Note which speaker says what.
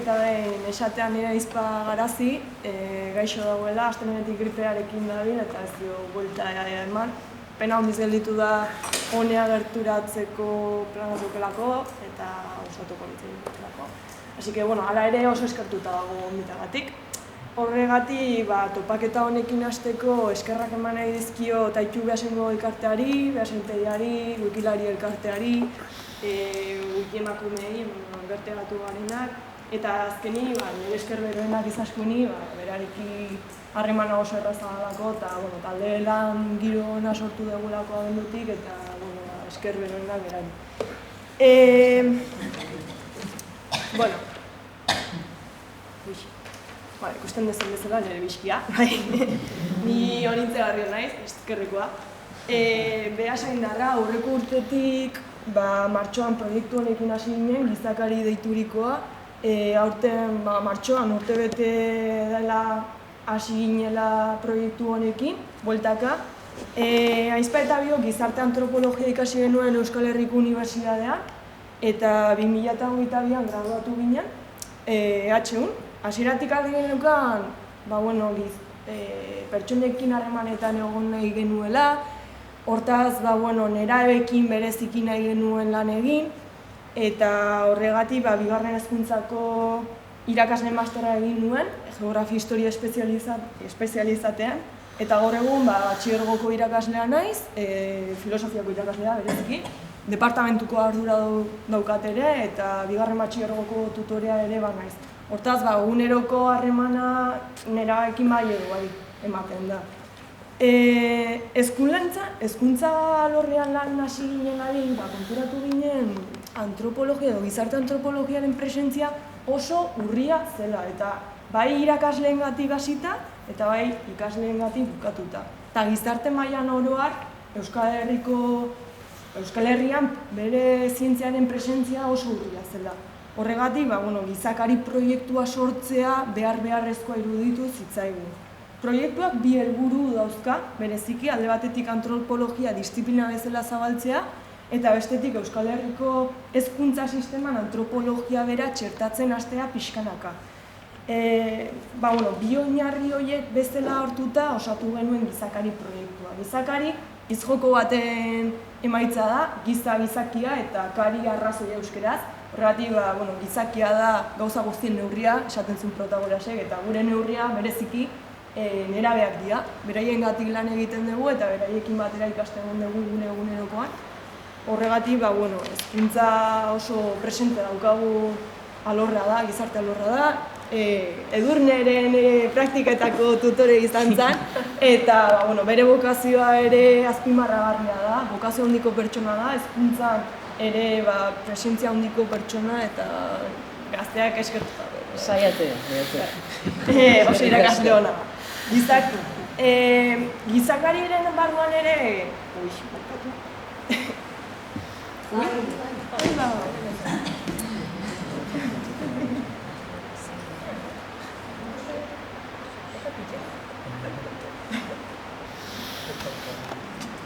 Speaker 1: eta behin esatean nire izpa garazi, gaixo dagoela, astelehenetik gripearekin dabil eta ez dio buelta eman. Pena hondiz gelditu da honea gerturatzeko planatukelako eta osatuko litzekelako. Así que, bueno, hala ere oso eskertuta dago mitagatik. Horregatik, topaketa honekin hasteko eskerrak eman nahi dizkio Taitu Beasaingo elkarteari, Beasaintegiari, Wikilari elkarteari, Wikiemakumeei, bertegatu garenak, eta azkeni, nire esker beroenak izaskueni, berariki harremana oso erraza dalako, eta talde lan giro ona sortu dugulako abendutik, eta esker beroenak berari. Bueno, ikusten dezen bezala nire bizkia, ni honintzegarria naiz, eskerrekoa. Beasaindarra aurreko urtetik martxoan proiektu honekin hasi ginen, gizakari deiturikoa. Aurten martxoan urtebete dela hasi ginela proiektu honekin, bueltaka. Aizpa eta biok gizarte antropologia ikasi genuen Euskal Herriko Unibertsitatean, eta 2022an graduatu ginen, HUn. Hasieratik argi genukan, pertsonekin harremanetan egon nahi genuela, hortaz, nerabeekin bereziki nahi genuen lan egin, eta horregatik, bigarren hezkuntzako irakasle mastera egin nuen, geografia historia espezializatean, eta gaur egun, batxilergoko irakaslea naiz, filosofiako irakaslea bereziki, departamentuko ardura daukat ere, eta bigarren batxilergoko tutorea ere naiz. Hortaz, eguneroko harremana nerabeekin ematen da. Hezkuntza alorrean lan hasi ginen adin, konturatu ginen antropologia edo gizarte antropologiaren presentzia oso urria zela, eta bai irakasleengatik hasita eta bai ikasleengatik bukatuta. Eta gizarte mailan oroar Euskal Herrian bere zientziaren presentzia oso urria zela. Horregatik, gizakari proiektua sortzea beharrezkoa iruditu zitzaigun. Proiektuak bi helburu dauzka, bereziki alde batetik antropologia disiplina bezala zabaltzea, eta bestetik Euskal Herriko hezkuntza sisteman antropologia bera txertatzen hastea pixkanaka. Bi oinarri horiek bezala hartuta osatu genuen gizakari proiektua. Gizakari hitz-joko baten emaitza da, gizakia eta kari arrazoi euskeraz. Horregatik, gizakia da gauza guztien neurria, esaten zuen Protagorasek, eta gure neurria bereziki nerabeak dira. Beraiengatik lan egiten dugu eta beraiekin batera ikasten dugu egunerokoan. Horregatik, hezkuntza oso presente daukagu alorra da, gizarte alorra da. Edurneren praktiketako tutore izan zen, eta bere bokazioa ere azpimarragarria da, bokazio handiko pertsona da, hezkuntzan ere presentzia handiko pertsona eta gazteak eskertuta.
Speaker 2: Saiatu.
Speaker 1: Oso irakasle hona. Gizakariren barruan ere...